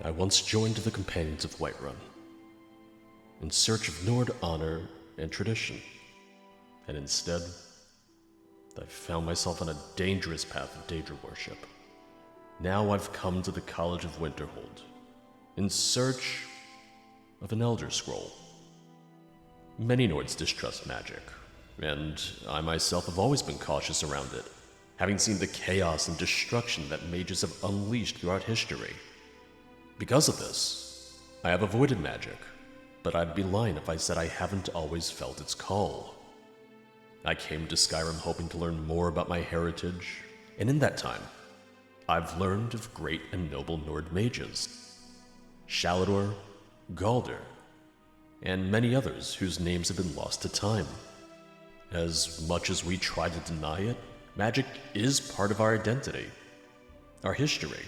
I once joined the Companions of Whiterun in search of Nord honor and tradition, and instead, I found myself on a dangerous path of Daedra worship. Now I've come to the College of Winterhold in search of an Elder Scroll. Many Nords distrust magic, and I myself have always been cautious around it, having seen the chaos and destruction that mages have unleashed throughout history. Because of this, I have avoided magic, but I'd be lying if I said I haven't always felt its call. I came to Skyrim hoping to learn more about my heritage, and in that time, I've learned of great and noble Nord mages. Shalador, Galder, and many others whose names have been lost to time. As much as we try to deny it, magic is part of our identity, our history.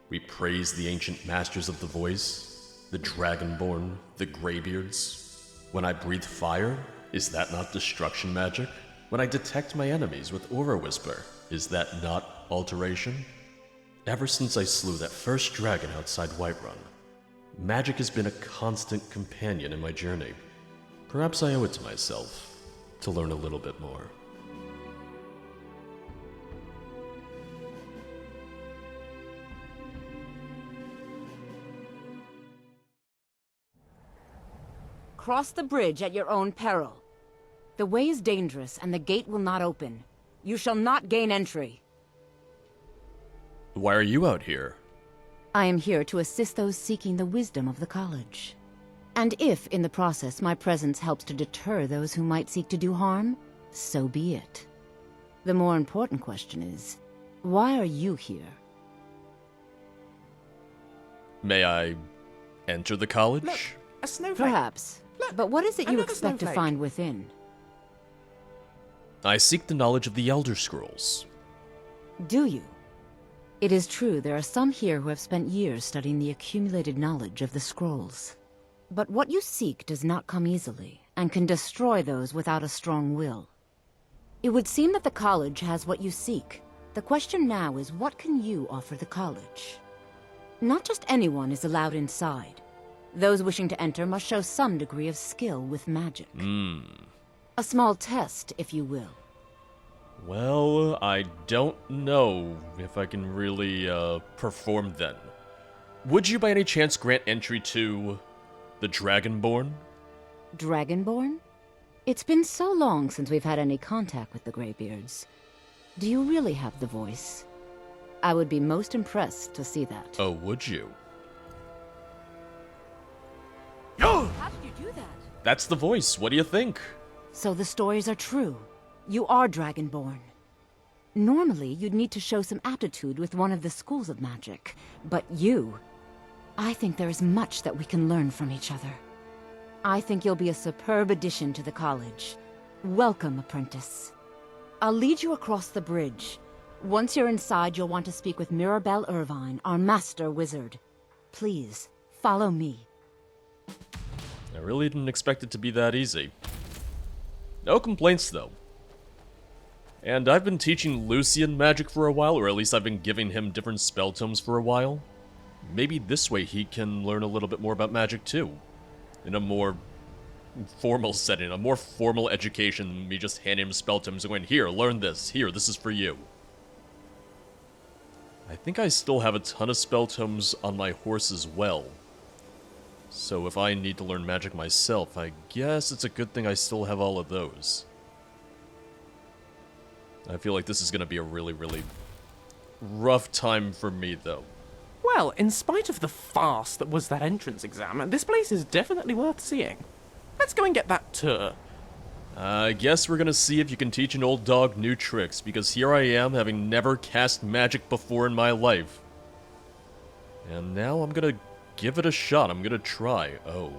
We praise the ancient masters of the voice, the Dragonborn, the Greybeards. When I breathe fire, is that not destruction magic? When I detect my enemies with Aura Whisper, is that not alteration? Ever since I slew that first dragon outside Whiterun, magic has been a constant companion in my journey. Perhaps I owe it to myself to learn a little bit more. Cross the bridge at your own peril. The way is dangerous, and the gate will not open. You shall not gain entry. Why are you out here? I am here to assist those seeking the wisdom of the college. And if, in the process, my presence helps to deter those who might seek to do harm, so be it. The more important question is, why are you here? May I enter the college? Look, a snowflake. Perhaps. Look, but what is it you another expect to snowflake. find within? I seek the knowledge of the Elder Scrolls. Do you? It is true there are some here who have spent years studying the accumulated knowledge of the scrolls. But what you seek does not come easily, and can destroy those without a strong will. It would seem that the college has what you seek. The question now is, what can you offer the college? Not just anyone is allowed inside. Those wishing to enter must show some degree of skill with magic. A small test, if you will. Well, I don't know if I can really, perform then. Would you by any chance grant entry to the Dragonborn? Dragonborn? It's been so long since we've had any contact with the Greybeards. Do you really have the voice? I would be most impressed to see that. Oh, would you? How did you do that? That's the voice. What do you think? So the stories are true. You are Dragonborn. Normally, you'd need to show some aptitude with one of the schools of magic. But you... I think there is much that we can learn from each other. I think you'll be a superb addition to the college. Welcome, apprentice. I'll lead you across the bridge. Once you're inside, you'll want to speak with Mirabelle Irvine, our master wizard. Please, follow me. I really didn't expect it to be that easy. No complaints, though. And I've been teaching Lucian magic for a while, or at least I've been giving him different spell tomes for a while. Maybe this way he can learn a little bit more about magic, too. In a more formal setting, a more formal education than me just handing him spell tomes and going, here, learn this. Here, this is for you. I think I still have a ton of spell tomes on my horse as well. So if I need to learn magic myself, I guess it's a good thing I still have all of those. I feel like this is going to be a really, really rough time for me, though. Well, in spite of the farce that was that entrance exam, this place is definitely worth seeing. Let's go and get that tour. I guess we're going to see if you can teach an old dog new tricks, because here I am, having never cast magic before in my life. And now I'm going to give it a shot. I'm going to try. Oh.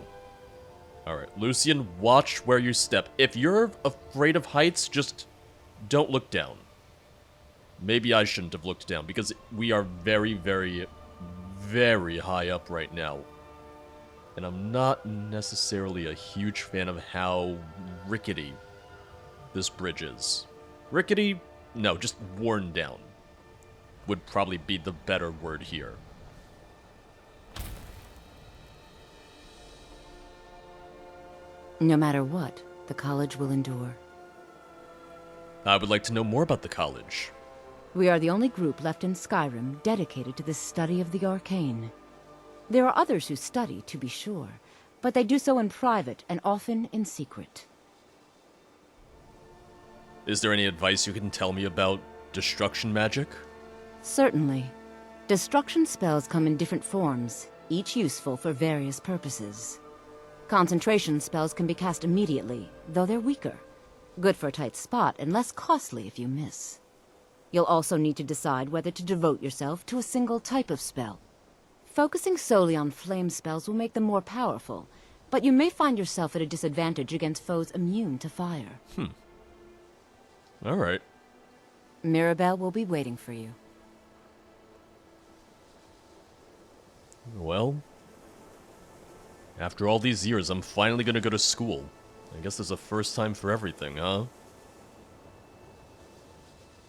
Alright, Lucian, watch where you step. If you're afraid of heights, just don't look down. Maybe I shouldn't have looked down, because we are very, very, very high up right now. And I'm not necessarily a huge fan of how rickety this bridge is. Rickety? No, just worn down would probably be the better word here. No matter what, the college will endure. I would like to know more about the college. We are the only group left in Skyrim dedicated to the study of the arcane. There are others who study, to be sure, but they do so in private and often in secret. Is there any advice you can tell me about destruction magic? Certainly. Destruction spells come in different forms, each useful for various purposes. Concentration spells can be cast immediately, though they're weaker. Good for a tight spot and less costly if you miss. You'll also need to decide whether to devote yourself to a single type of spell. Focusing solely on flame spells will make them more powerful, but you may find yourself at a disadvantage against foes immune to fire. Alright. Mirabelle will be waiting for you. Well, after all these years, I'm finally gonna go to school. I guess there's a first time for everything, huh?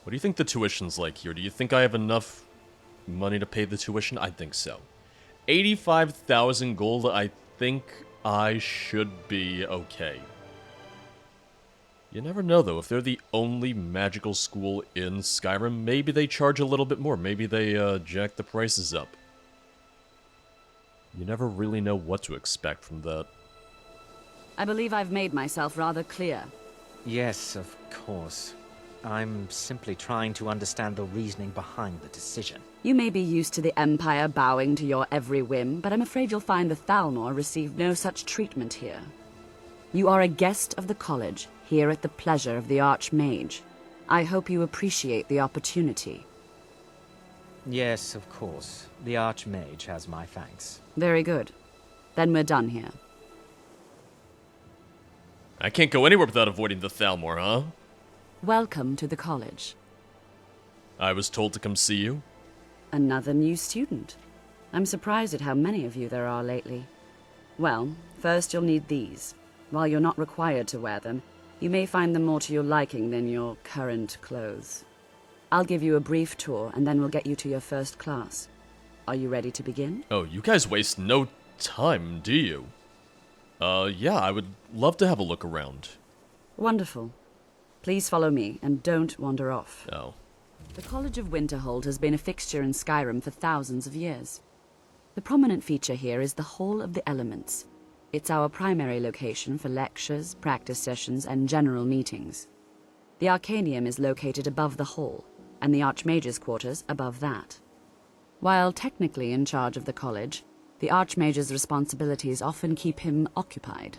What do you think the tuition's like here? Do you think I have enough money to pay the tuition? I think so. 85,000 gold, I think I should be okay. You never know, though. If they're the only magical school in Skyrim, maybe they charge a little bit more. Maybe they jack the prices up. You never really know what to expect from that. I believe I've made myself rather clear. Yes, of course. I'm simply trying to understand the reasoning behind the decision. You may be used to the Empire bowing to your every whim, but I'm afraid you'll find the Thalmor received no such treatment here. You are a guest of the college, here at the pleasure of the Archmage. I hope you appreciate the opportunity. Yes, of course. The Archmage has my thanks. Very good. Then we're done here. I can't go anywhere without avoiding the Thalmor, huh? Welcome to the college. I was told to come see you. Another new student. I'm surprised at how many of you there are lately. Well, first you'll need these. While you're not required to wear them, you may find them more to your liking than your current clothes. I'll give you a brief tour, and then we'll get you to your first class. Are you ready to begin? Oh, you guys waste no time, do you? Yeah, I would love to have a look around. Wonderful. Please follow me, and don't wander off. Oh. The College of Winterhold has been a fixture in Skyrim for thousands of years. The prominent feature here is the Hall of the Elements. It's our primary location for lectures, practice sessions, and general meetings. The Arcanium is located above the hall, and the Archmage's quarters above that. While technically in charge of the college, the Archmage's responsibilities often keep him occupied.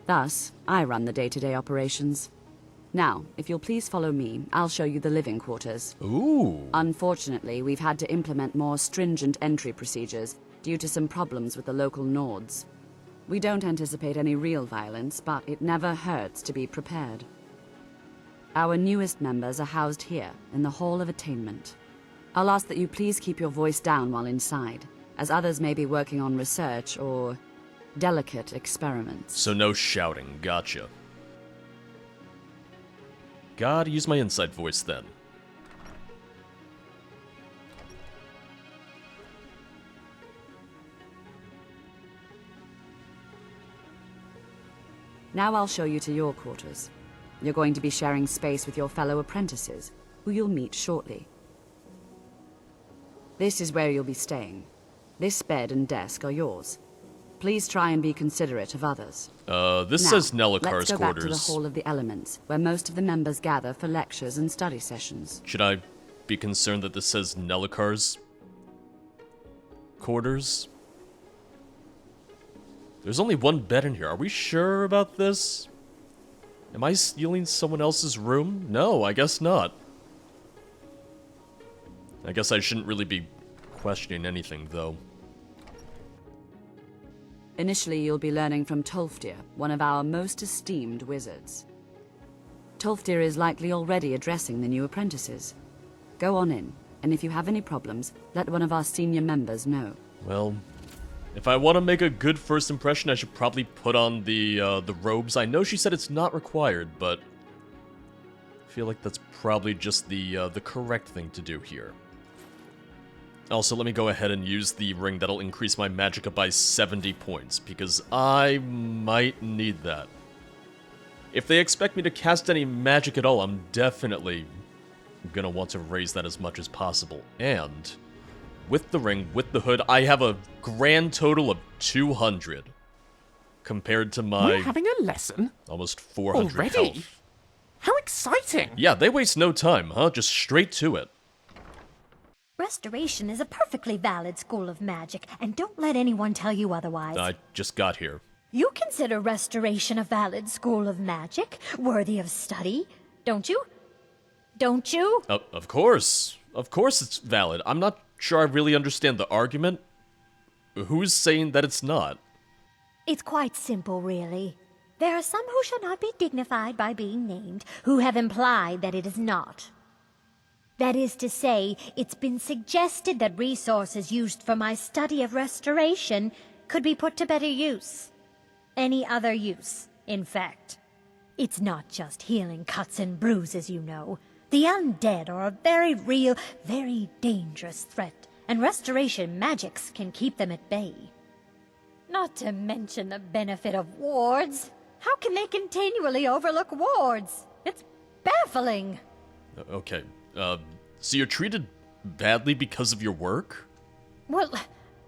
Thus, I run the day-to-day operations. Now, if you'll please follow me, I'll show you the living quarters. Ooh. Unfortunately, we've had to implement more stringent entry procedures due to some problems with the local Nords. We don't anticipate any real violence, but it never hurts to be prepared. Our newest members are housed here, in the Hall of Attainment. I'll ask that you please keep your voice down while inside, as others may be working on research or delicate experiments. So no shouting, gotcha. Gotta use my inside voice then. Now I'll show you to your quarters. You're going to be sharing space with your fellow apprentices, who you'll meet shortly. This is where you'll be staying. This bed and desk are yours. Please try and be considerate of others. This Now, says Nelikar's let's go back to the quarters. Hall of the Elements, where most of the members gather for lectures and study sessions. Should I be concerned that this says Nelikar's quarters? There's only one bed in here. Are we sure about this? Am I stealing someone else's room? No, I guess not. I guess I shouldn't really be questioning anything, though. Initially, you'll be learning from Tolfdir, one of our most esteemed wizards. Tolfdir is likely already addressing the new apprentices. Go on in, and if you have any problems, let one of our senior members know. Well, if I want to make a good first impression, I should probably put on the robes. I know she said it's not required, but I feel like that's probably just the correct thing to do here. Also, let me go ahead and use the ring that'll increase my magicka by 70 points, because I might need that. If they expect me to cast any magic at all, I'm definitely gonna want to raise that as much as possible. And with the ring, with the hood, I have a grand total of 200 compared to my We're having a lesson? almost 400 Already? health. How exciting! Yeah, they waste no time, huh? Just straight to it. Restoration is a perfectly valid school of magic, and don't let anyone tell you otherwise. I just got here. You consider Restoration a valid school of magic, worthy of study, don't you? Don't you? Of course. Of course it's valid. I'm not sure I really understand the argument. Who's saying that it's not? It's quite simple, really. There are some who shall not be dignified by being named, who have implied that it is not. That is to say, it's been suggested that resources used for my study of restoration could be put to better use. Any other use, in fact. It's not just healing cuts and bruises, you know. The undead are a very real, very dangerous threat, and restoration magics can keep them at bay. Not to mention the benefit of wards. How can they continually overlook wards? It's baffling. Okay, so you're treated badly because of your work? Well,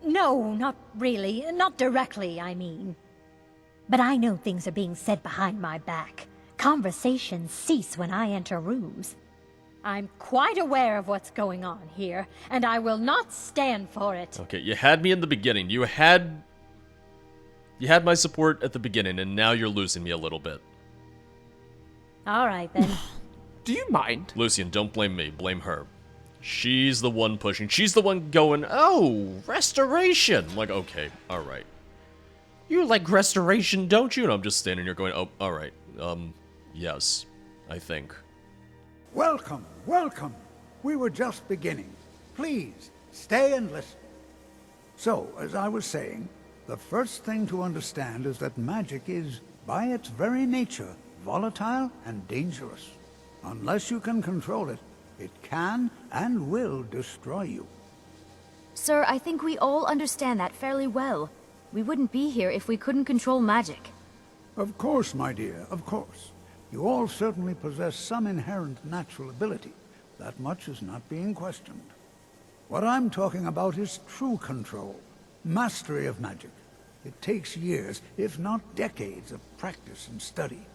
no, not really. Not directly, I mean. But I know things are being said behind my back. Conversations cease when I enter rooms. I'm quite aware of what's going on here, and I will not stand for it. Okay, you had me in the beginning. You had my support at the beginning, and now you're losing me a little bit. All right, then. Do you mind? Lucian, don't blame me. Blame her. She's the one pushing. She's the one going, oh, restoration. Like, okay, all right. You like restoration, don't you? And I'm just standing here going, oh, all right. Yes, I think. Welcome, welcome. We were just beginning. Please, stay and listen. So, as I was saying, the first thing to understand is that magic is, by its very nature, volatile and dangerous. Unless you can control it, it can and will destroy you. Sir, I think we all understand that fairly well. We wouldn't be here if we couldn't control magic. Of course, my dear, of course. You all certainly possess some inherent natural ability. That much is not being questioned. What I'm talking about is true control, mastery of magic. It takes years, if not decades, of practice and study.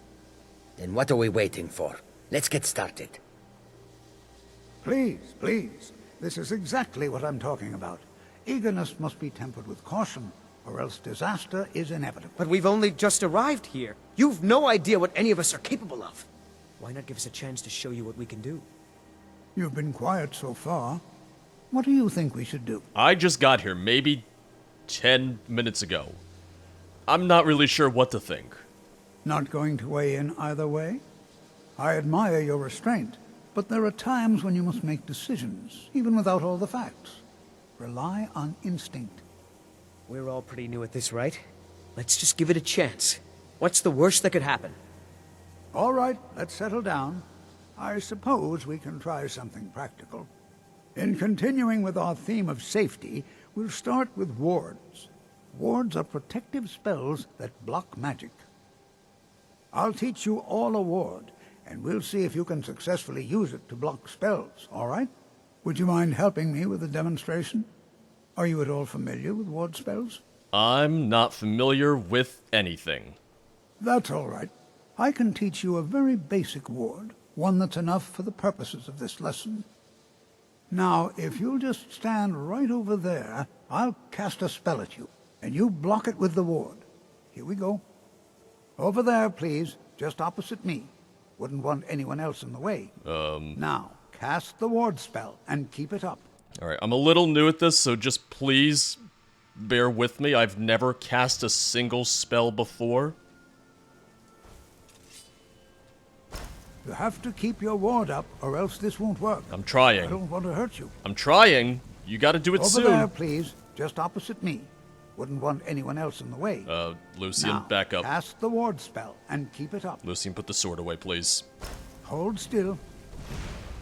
Then what are we waiting for? Let's get started. Please, please. This is exactly what I'm talking about. Eagerness must be tempered with caution, or else disaster is inevitable. But we've only just arrived here. You've no idea what any of us are capable of. Why not give us a chance to show you what we can do? You've been quiet so far. What do you think we should do? I just got here maybe 10 minutes ago. I'm not really sure what to think. Not going to weigh in either way? I admire your restraint, but there are times when you must make decisions, even without all the facts. Rely on instinct. We're all pretty new at this, right? Let's just give it a chance. What's the worst that could happen? All right, let's settle down. I suppose we can try something practical. In continuing with our theme of safety, we'll start with wards. Wards are protective spells that block magic. I'll teach you all a ward, and we'll see if you can successfully use it to block spells, all right? Would you mind helping me with the demonstration? Are you at all familiar with ward spells? I'm not familiar with anything. That's all right. I can teach you a very basic ward, one that's enough for the purposes of this lesson. Now, if you'll just stand right over there, I'll cast a spell at you, and you block it with the ward. Here we go. Over there, please, just opposite me. Wouldn't want anyone else in the way. Now, cast the ward spell, and keep it up. Alright, I'm a little new at this, so just please bear with me. I've never cast a single spell before. You have to keep your ward up, or else this won't work. I'm I trying. don't want to hurt you. I'm trying. You gotta do it Over soon. there, please, just opposite me. Wouldn't want anyone else in the way. Lucian, Now, back up. cast the ward spell, and keep it up. Lucian, put the sword away, please. Hold still.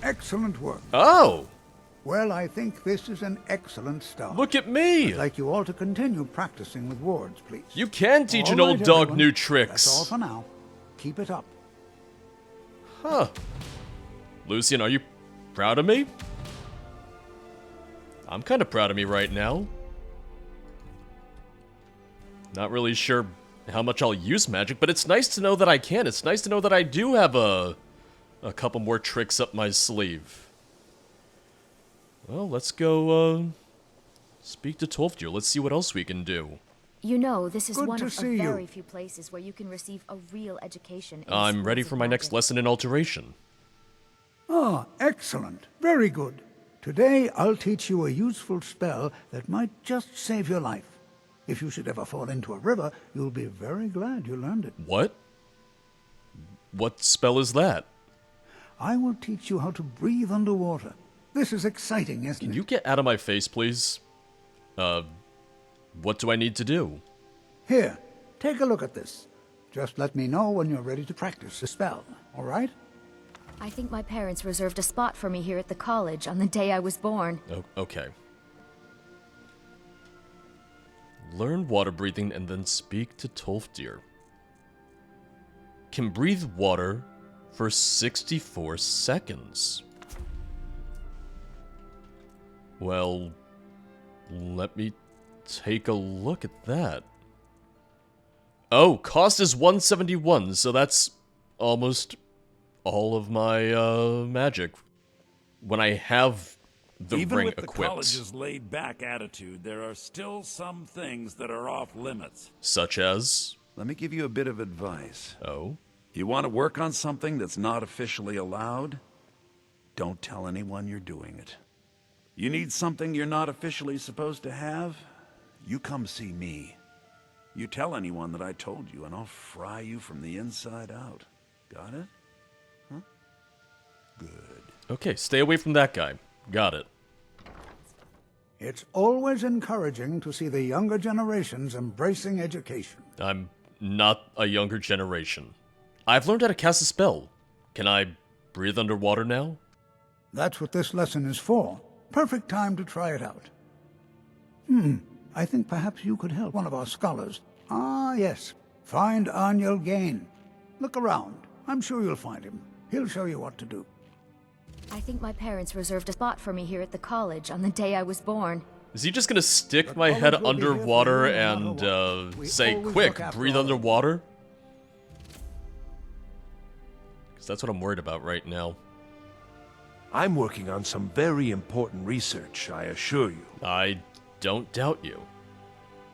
Excellent work. Oh! Well, I think this is an excellent start. Look at me! I'd like you all to continue practicing with wards, please. You can teach an All old right, dog everyone. new That's all tricks. for now. Keep it up. Huh. Lucian, are you proud of me? I'm kind of proud of me right now. Not really sure how much I'll use magic, but it's nice to know that I can. It's nice to know that I do have a couple more tricks up my sleeve. Well, let's go, speak to Tolfdir. Let's see what else we can do. You know, this is Good one to of see a you. very few places where you can receive a real education. In I'm ready schools for of my next magic. lesson in alteration. Ah, excellent. Very good. Today, I'll teach you a useful spell that might just save your life. If you should ever fall into a river, you'll be very glad you learned it. What? What spell is that? I will teach you how to breathe underwater. This is exciting, isn't Can it? you get out of my face, please? What do I need to do? Here, take a look at this. Just let me know when you're ready to practice the spell, all right? I think my parents reserved a spot for me here at the college on the day I was born. Oh, okay. Learn water breathing and then speak to Tolfdir. Can breathe water for 64 seconds. Well, let me take a look at that. Oh, cost is 171, so that's almost all of my magic when I have the Even ring with the equipped. college's laid-back attitude, there are still some things that are off limits. Such as? Let me give you a bit of advice. Oh? You want to work on something that's not officially allowed? Don't tell anyone you're doing it. You need something you're not officially supposed to have? You come see me. You tell anyone that I told you, and I'll fry you from the inside out. Got it? Huh? Good. Okay, stay away from that guy. Got it. It's always encouraging to see the younger generations embracing education. I'm not a younger generation. I've learned how to cast a spell. Can I breathe underwater now? That's what this lesson is for. Perfect time to try it out. I think perhaps you could help one of our scholars. Ah, yes. Find Arniel Gain. Look around. I'm sure you'll find him. He'll show you what to do. I think my parents reserved a spot for me here at the college on the day I was born. Is he just gonna stick my college head will be here for underwater you no and matter what. We say, always quick, look after breathe all of you." underwater? Because that's what I'm worried about right now. I'm working on some very important research, I assure you. I don't doubt you.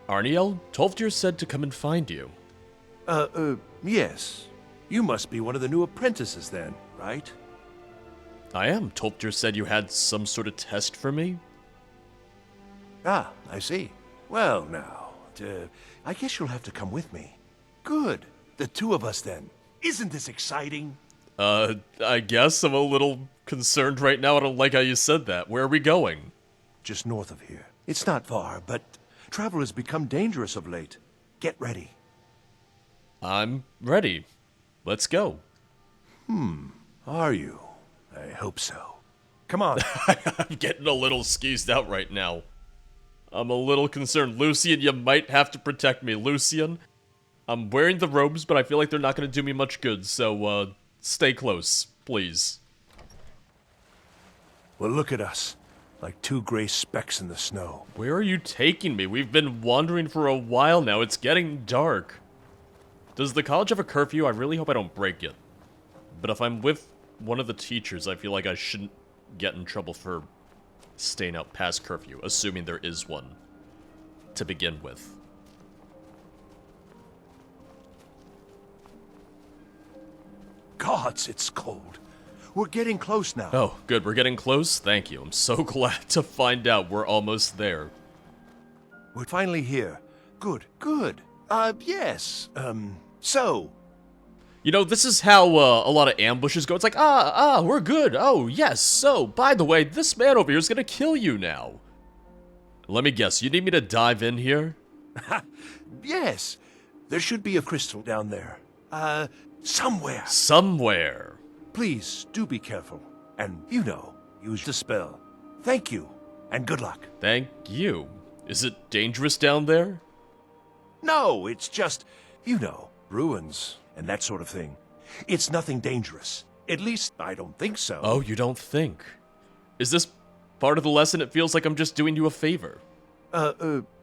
Arniel, Tolfdir said to come and find you. Yes. You must be one of the new apprentices then, right? I am. Tolfdir said you had some sort of test for me? Ah, I see. Well, now, I guess you'll have to come with me. Good. The two of us then. Isn't this exciting? I guess I'm a little concerned right now. I don't like how you said that. Where are we going? Just north of here. It's not far, but travel has become dangerous of late. Get ready. I'm ready. Let's go. Are you? I hope so. Come on. I'm getting a little skeezed out right now. I'm a little concerned. Lucian, you might have to protect me. Lucian, I'm wearing the robes, but I feel like they're not going to do me much good, so, stay close, please. Well, look at us. Like two gray specks in the snow. Where are you taking me? We've been wandering for a while now. It's getting dark. Does the college have a curfew? I really hope I don't break it. But if I'm with one of the teachers, I feel like I shouldn't get in trouble for staying out past curfew, assuming there is one to begin with. Gods, it's cold. We're getting close now. Oh, good. We're getting close. Thank you. I'm so glad to find out we're almost there. We're finally here. Good, good. Yes. So, You know, this is how a lot of ambushes go. It's like, we're good. Oh, yes. So, by the way, this man over here is going to kill you now. Let me guess. You need me to dive in here? yes. There should be a crystal down there. Somewhere. Somewhere. Please, do be careful. And, use the spell. Thank you, and good luck. Thank you. Is it dangerous down there? No, it's just, ruins and that sort of thing. It's nothing dangerous. At least, I don't think so. Oh, you don't think? Is this part of the lesson? It feels like I'm just doing you a favor.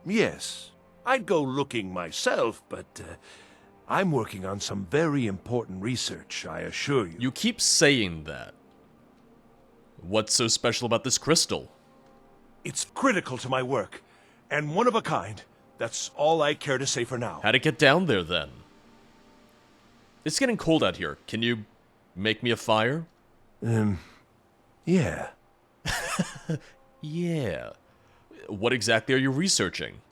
Yes. I'd go looking myself, but I'm working on some very important research, I assure you. You keep saying that. What's so special about this crystal? It's critical to my work, and one of a kind. That's all I care to say for now. How'd it get down there, then? It's getting cold out here. Can you make me a fire? Yeah. Yeah. What exactly are you researching?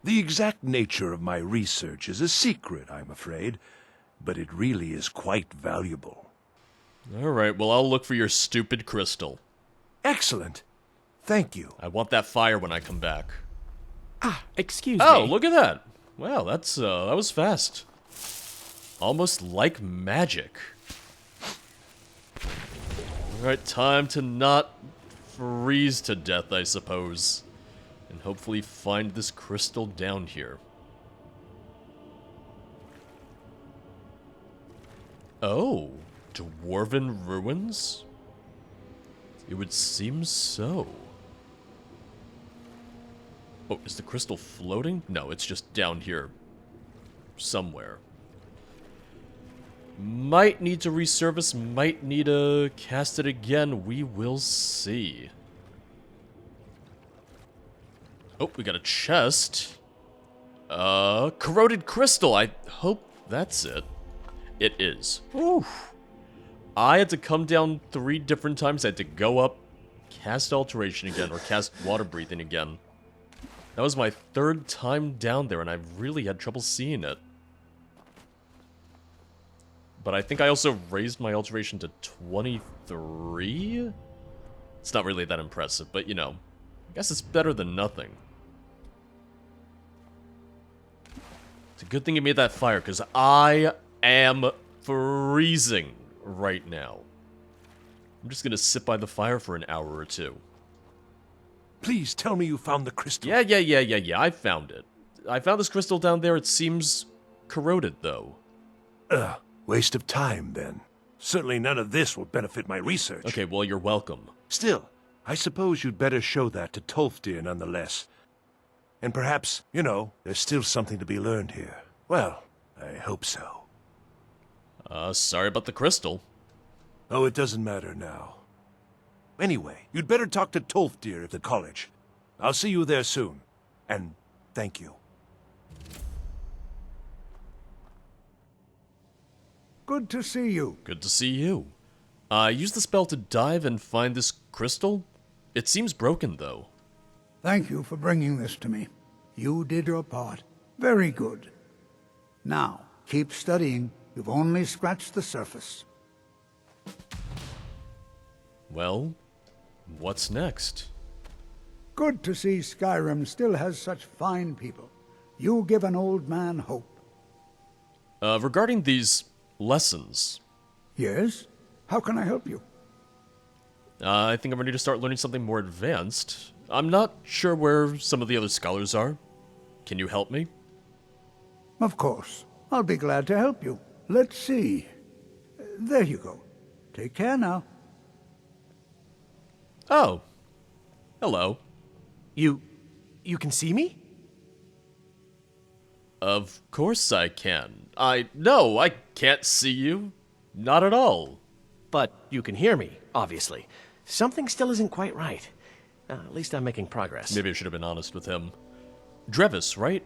The exact nature of my research is a secret, I'm afraid, but it really is quite valuable. Alright, well, I'll look for your stupid crystal. Excellent. Thank you. I want that fire when I come back. Excuse me. Oh, look at that! Wow, that was fast. Almost like magic. Alright, time to not freeze to death, I suppose. And hopefully find this crystal down here. Oh, dwarven ruins? It would seem so. Oh, is the crystal floating? No, it's just down here. Somewhere. Might need to resurface, might need to cast it again. We will see. Oh, we got a chest. Corroded crystal. I hope that's it. It is. Oof. I had to come down 3 different times. I had to go up, cast alteration again, or cast water breathing again. That was my 3rd time down there, and I really had trouble seeing it. But I think I also raised my alteration to 23? It's not really that impressive, but you know, I guess it's better than nothing. It's a good thing you made that fire, because I am freezing right now. I'm just gonna sit by the fire for an hour or 2. Please tell me you found the crystal. Yeah, I found it. I found this crystal down there. It seems corroded, though. Waste of time, then. Certainly none of this will benefit my research. Okay, well, you're welcome. Still, I suppose you'd better show that to Tolfdir nonetheless. And perhaps, you know, there's still something to be learned here. Well, I hope so. Sorry about the crystal. Oh, it doesn't matter now. Anyway, you'd better talk to Tolfdir at the college. I'll see you there soon. And thank you. Good to see you. Good to see you. I used the spell to dive and find this crystal. It seems broken, though. Thank you for bringing this to me. You did your part. Very good. Now, keep studying. You've only scratched the surface. Well, what's next? Good to see Skyrim still has such fine people. You give an old man hope. Regarding these lessons. Yes? How can I help you? I think I'm ready to start learning something more advanced. I'm not sure where some of the other scholars are. Can you help me? Of course. I'll be glad to help you. Let's see. There you go. Take care now. Oh. Hello. You can see me? Of course I can. No, I can't see you. Not at all. But you can hear me, obviously. Something still isn't quite right. At least I'm making progress. Maybe I should have been honest with him. Drevis, right?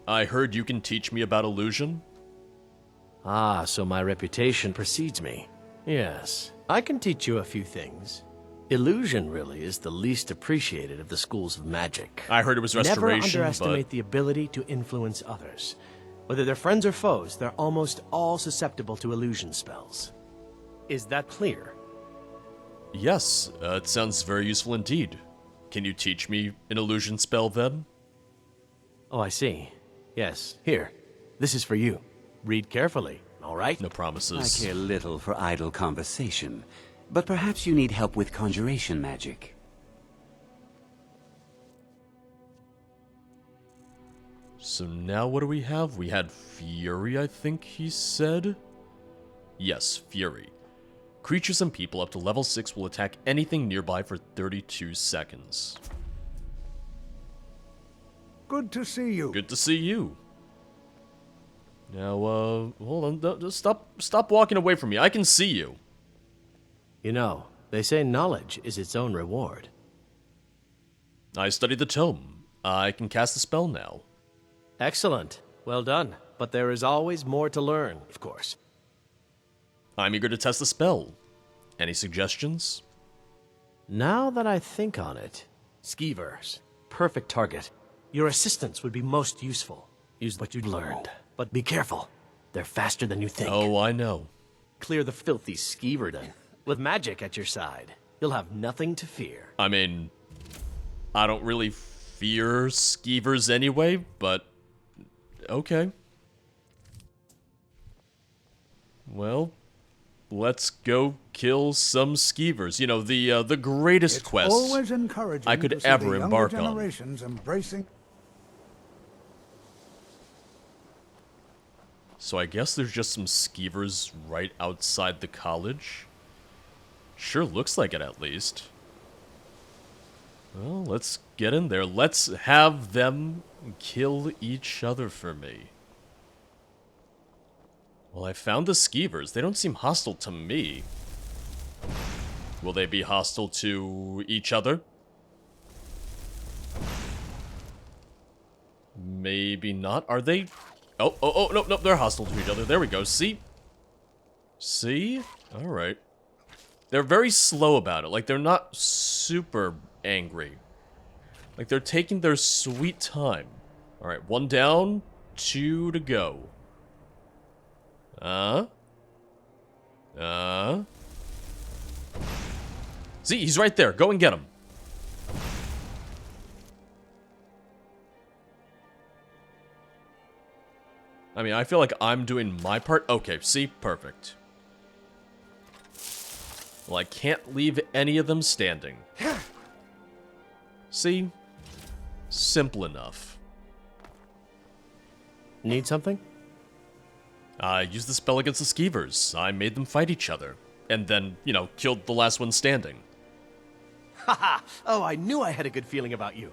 I heard you can teach me about illusion. Ah, so my reputation precedes me. Yes, I can teach you a few things. Illusion really is the least appreciated of the schools of magic. I heard it was restoration, Never underestimate the ability to influence others. Whether they're friends or foes, they're almost all susceptible to illusion spells. Is that clear? Yes, it sounds very useful indeed. Can you teach me an illusion spell then? Oh, I see. Yes, here. This is for you. Read carefully, all right? No promises. I care little for idle conversation, but perhaps you need help with conjuration magic. So now what do we have? We had Fury, I think he said? Yes, Fury. Creatures and people up to level 6 will attack anything nearby for 32 seconds. Good to see you. Good to see you. Now, hold on. Just stop walking away from me. I can see you. You know, they say knowledge is its own reward. I studied the tome. I can cast a spell now. Excellent. Well done. But there is always more to learn, of course. I'm eager to test the spell. Any suggestions? Now that I think on it, Skeevers, perfect target. Your assistants would be most useful. Use what you've learned. But be careful. They're faster than you think. Oh, I know. Clear the filthy Skeeverdom. With magic at your side, you'll have nothing to fear. I mean, I don't really fear Skeevers anyway, but okay. Well, let's go kill some Skeevers. You know, the greatest quest Always encouraging I could to see ever the embark younger on. generations embracing. So I guess there's just some Skeevers right outside the college. Sure looks like it, at least. Well, let's get in there. Let's have them kill each other for me. Well, I found the Skeevers. They don't seem hostile to me. Will they be hostile to each other? Maybe not. Are they? Oh, no, they're hostile to each other. There we go. See? See? Alright. They're very slow about it. Like, they're not super angry. Like, they're taking their sweet time. Alright, 1 down, 2 to go. See, he's right there. Go and get him. I mean, I feel like I'm doing my part. Okay, see? Perfect. Well, I can't leave any of them standing. See? Simple enough. Need something? I used the spell against the Skeevers. I made them fight each other. And then, you know, killed the last one standing. Haha! Oh, I knew I had a good feeling about you.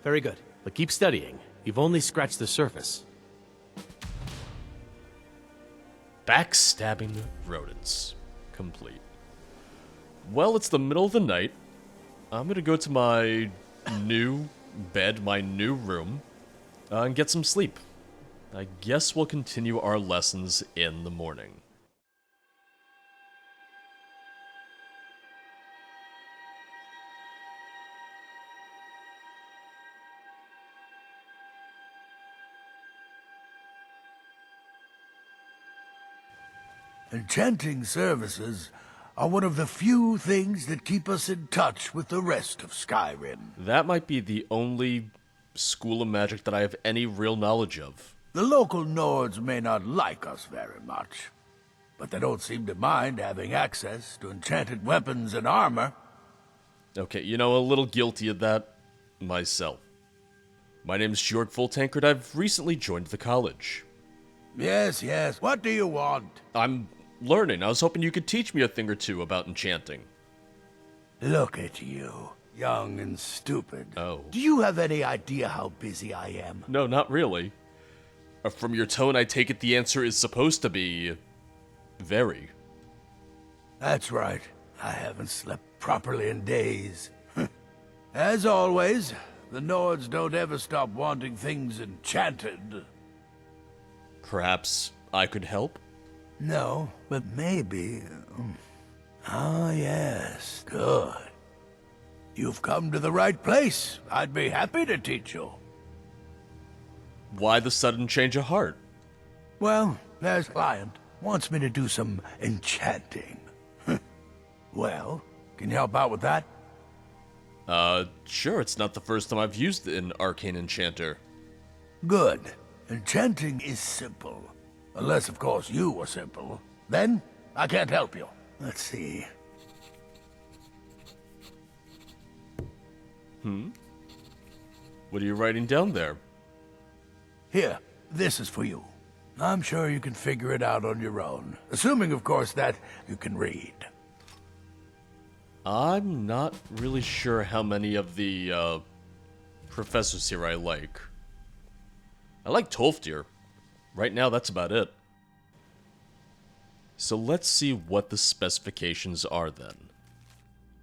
Very good. But keep studying. You've only scratched the surface. Backstabbing rodents. Complete. Well, it's the middle of the night. I'm gonna go to my new bed, my new room, and get some sleep. I guess we'll continue our lessons in the morning. Enchanting services are one of the few things that keep us in touch with the rest of Skyrim. That might be the only school of magic that I have any real knowledge of. The local Nords may not like us very much, but they don't seem to mind having access to enchanted weapons and armor. Okay, you know, a little guilty of that myself. My name's Fjord Full-Tankard. I've recently joined the college. Yes, yes. What do you want? I'm learning. I was hoping you could teach me a thing or two about enchanting. Look at you, young and stupid. Oh. Do you have any idea how busy I am? No, not really. From your tone, I take it the answer is supposed to be... very. That's right. I haven't slept properly in days. As always, the Nords don't ever stop wanting things enchanted. Perhaps I could help? No, but maybe... Ah, yes. Good. You've come to the right place. I'd be happy to teach you. Why the sudden change of heart? Well, there's a client. Wants me to do some enchanting. Well, can you help out with that? Sure. It's not the first time I've used an arcane enchanter. Good. Enchanting is simple. Unless, of course, you are simple. Then, I can't help you. Let's see. What are you writing down there? Here, this is for you. I'm sure you can figure it out on your own. Assuming, of course, that you can read. I'm not really sure how many of the professors here I like. I like Tolfdir. Right now, that's about it. So let's see what the specifications are then.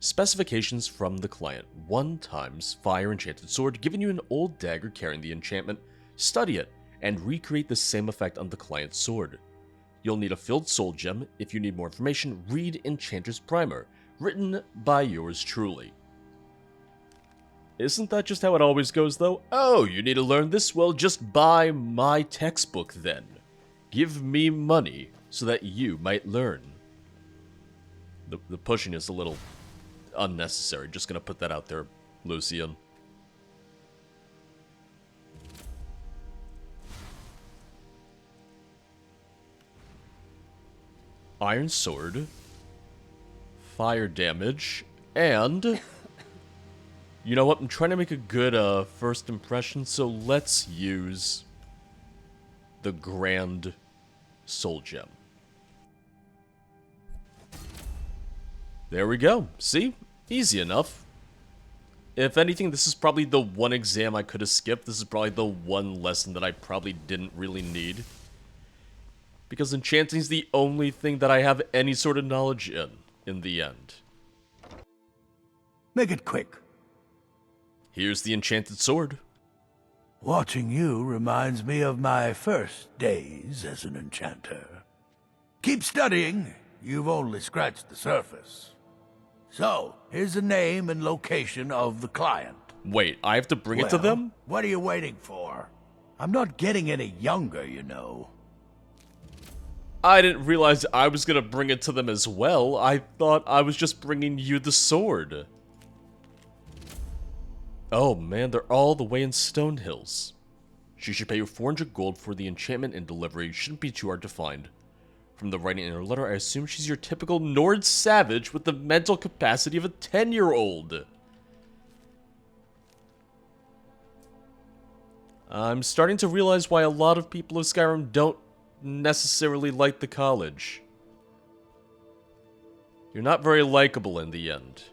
Specifications from the client. 1 times fire enchanted sword, giving you an old dagger carrying the enchantment. Study it, and recreate the same effect on the client's sword. You'll need a filled soul gem. If you need more information, read Enchanter's Primer, written by yours truly. Isn't that just how it always goes, though? Oh, you need to learn this? Well, just buy my textbook, then. Give me money so that you might learn. The pushing is a little unnecessary. Just gonna put that out there, Lucian. Iron sword, fire damage, and you know what? I'm trying to make a good first impression, so let's use the Grand Soul Gem. There we go. See? Easy enough. If anything, this is probably the one exam I could have skipped. This is probably the one lesson that I probably didn't really need. Because enchanting is the only thing that I have any sort of knowledge in the end. Make it quick. Here's the enchanted sword. Watching you reminds me of my first days as an enchanter. Keep studying. You've only scratched the surface. So, here's the name and location of the client. Wait, I have to bring it to them? What are you waiting for? I'm not getting any younger, you know. I didn't realize I was gonna bring it to them as well. I thought I was just bringing you the sword. Oh man, they're all the way in Stonehills. She should pay you 400 gold for the enchantment and delivery. Shouldn't be too hard to find. From the writing in her letter, I assume she's your typical Nord savage with the mental capacity of a 10-year-old. I'm starting to realize why a lot of people of Skyrim don't necessarily like the college. You're not very likable in the end.